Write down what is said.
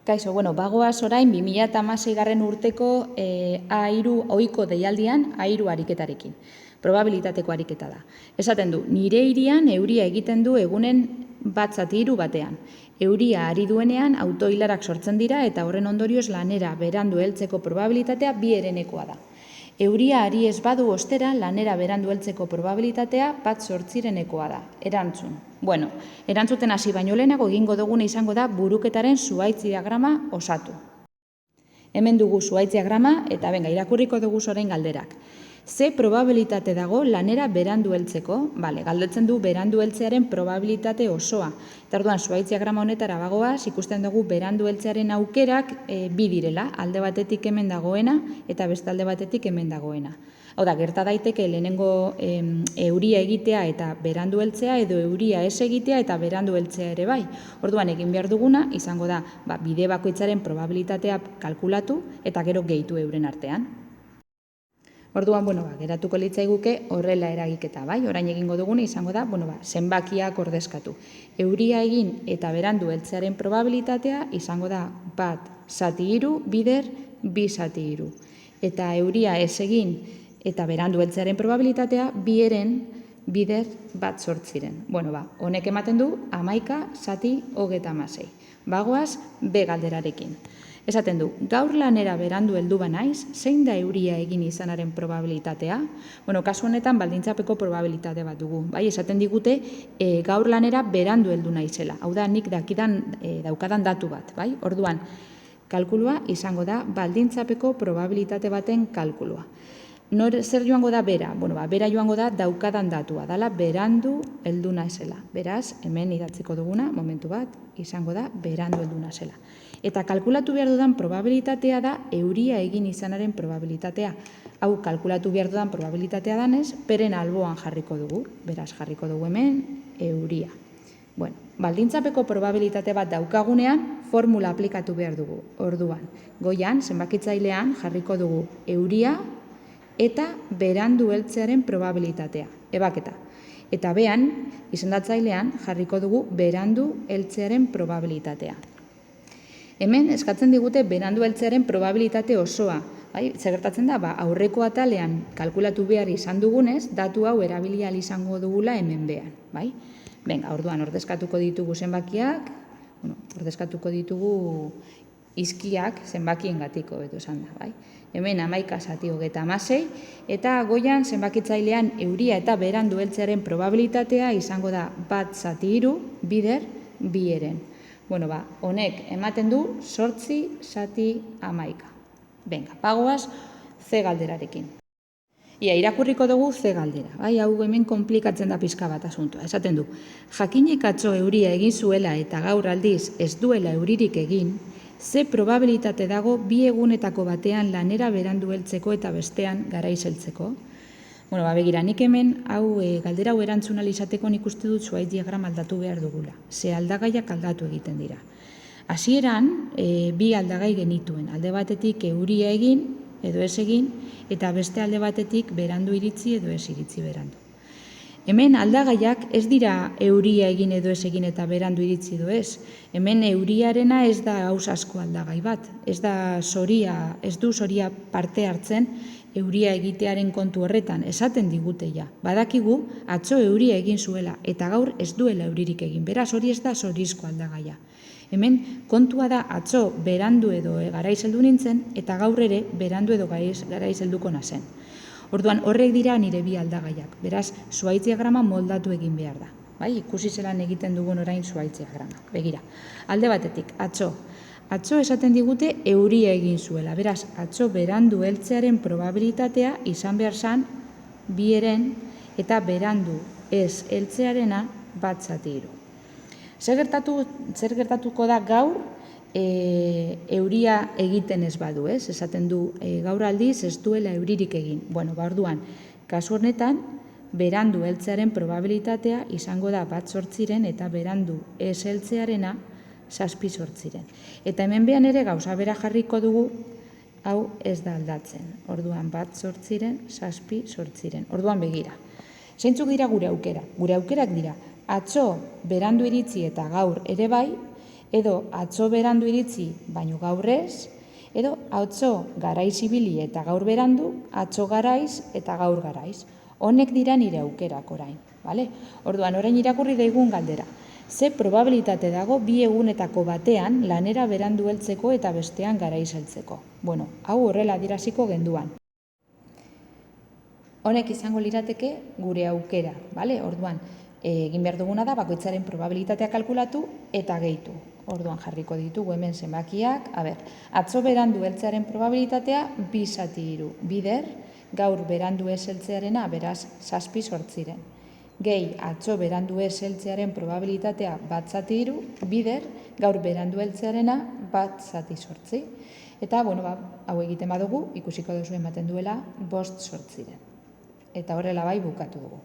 Kaixo, bagoaz orain 2016 urteko A3 ohiko deialdian A3 ariketarekin. Probabilitateko ariketa da. Esaten du, nire hirian euria egiten du egunen 1/3 batean. Euria ari duenean autoilarak sortzen dira eta horren ondorioz lanera berandu heltzeko probabilitatea 2/nkoa da. Euria ari ez badu ostera lanera berandu heltzeko probabilitatea 1/8 da. Erantzun. Erantzuten hasi baino lehenago egingo duguna izango da buruketaren zuhaitz diagrama osatu. Hemen dugu zuhaitz diagrama eta irakurriko dugu orain galderak. Ze probabilitate dago lanera berandu heltzeko? Galdetzen du berandu heltzearen probabilitate osoa. Eta orduan zuhaitz diagrama honetara bagoaz, ikusten dugu berandu heltzearen aukerak bi direla, alde batetik hemen dagoena eta beste alde batetik hemen dagoena. Hau da, gerta daiteke lehenengo euria egitea eta berandu heltzea edo euria ez egitea eta berandu heltzea ere bai. Orduan egin behar duguna izango da bide bakoitzaren probabilitatea kalkulatu eta gero gehitu euren artean. Orduan, geratuko litzaiguke horrela eragiketa, bai? Orain egingo duguna izango da, zenbakiak ordezkatu. Euria egin eta berandu heltzearen probabilitatea izango da 1/3 bider 2/3. Eta euria ez egin eta berandu heltzearen probabilitatea 2 bider 1/8. Honek ematen du 11/36. Bagoaz, B galderarekin. Esaten du, gaur lanera berandu heldu banaiz, zein da euria egin izanaren probabilitatea? Kasu honetan baldintzapeko probabilitate bat dugu. Esaten digute, gaur lanera berandu heldu naizela. Hau da, nik daukadan datu bat. Orduan, kalkulua izango da baldintzapeko probabilitate baten kalkulua. Zer joango da bera? Bera joango da daukadan datua, dala berandu heldu naizela. Beraz, hemen idatziko duguna, momentu bat, izango da berandu heldu naizela. Eta kalkulatu behar dudan probabilitatea da euria egin izanaren probabilitatea. Hau kalkulatu behar dudan probabilitatea danez, beren alboan jarriko dugu. Beraz, jarriko dugu hemen euria. Baldintzapeko probabilitate bat daukagunean, formula aplikatu behar dugu. Orduan, goian, zenbakitzailean jarriko dugu euria eta berandu heltzearen probabilitatea. Ebaketa. Eta bean, izendatzailean jarriko dugu berandu heltzearen probabilitatea. Hemen eskatzen digute berandu heltzearen probabilitate osoa. Zer gertatzen da, aurreko atalean kalkulatu behar izan dugunez, datu hau erabili ahal izango dugula hemen behan. Orduan, ordezkatuko ditugu zenbakiak, ordezkatuko ditugu izkiak zenbakien gatiko, beto esan da. Hemen 11/36 eta goian zenbakitzailean euria eta berandu heltzearen probabilitatea izango da 1/3 bider 2. Honek ematen du 8/11. Bagoaz C galderarekin. Irakurriko dugu C galdera. Hau hemen komplikatzen da pixka bat asuntoa. Esaten du, jakinik atzo euria egin zuela eta gaur aldiz ez duela euririk egin, ze probabilitate dago bi egunetako batean lanera berandu heltzeko eta bestean garaiz heltzeko? Nik hemen galdera hau erantzun ahal izateko nik uste dut zuhaitz diagrama aldatu behar dugula. Ze aldagaiak aldatu egiten dira. Hasieran, bi aldagai genituen. Alde batetik euria egin edo ez egin, eta beste alde batetik berandu iritzi edo ez iritzi berandu. Hemen aldagaiak ez dira euria egin edo ez egin eta berandu iritzi edo ez. Hemen euriarena ez da gauz asko aldagai bat. Ez du soria parte hartzen euria egitearen kontu horretan, esaten digute ja. Badakigu, atzo euria egin zuela eta gaur ez duela euririk egin. Beraz, hori ez da zorizko aldagaia. Hemen kontua da atzo berandu edo garaiz heldu nintzen eta gaur ere berandu edo garaiz helduko nazen. Orduan, horrek dira nire bi aldagaiak. Beraz, zuhaitz diagrama moldatu egin behar da. Ikusi zelan egiten dugun orain zuhaitz diagrama. Begira, alde batetik, atzo esaten digute euria egin zuela. Beraz, atzo berandu heltzearen probabilitatea izan behar zan 2 eta berandu ez heltzearena 1/3. Zer gertatuko da gaur euria egiten ez badu, ez? Esaten du gaur aldiz ez duela euririk egin. Orduan, kasu honetan, berandu heltzearen probabilitatea izango da 1/8 eta berandu ez heltzearena 7/8. Eta hemen behan ere gauza bera jarriko dugu, hau ez da aldatzen. Orduan 1/8, 7/8. Orduan begira. Zeintzuk dira gure aukerak? Gure aukerak dira, atzo berandu iritzi eta gaur ere bai, edo atzo berandu iritzi, baino gaur ez, edo atzo garaiz ibili eta gaur berandu, atzo garaiz eta gaur garaiz. Honek dira nire aukerak orain. Orduan, orain irakurri daigun galdera. Ze probabilitate dago bi egunetako batean lanera berandu heltzeko eta bestean garaiz heltzeko. Bueno, hau horrela adieraziko genduan. Honek izango lirateke gure aukera, Orduan, egin behar duguna da bakoitzaren probabilitatea kalkulatu eta gehitu. Orduan jarriko ditugu hemen zenbakiak. Atzo berandu heltzearen probabilitatea 2/3, bider, gaur berandu ez heltzearena, beraz, 7/8. Gehi, atzo berandu ez heltzearen probabilitatea 1/3, bider, gaur berandu heltzearena 1/8. Eta, hau egiten badugu, ikusiko duzu ematen duela 5/8. Eta horrela bai bukatu dugu.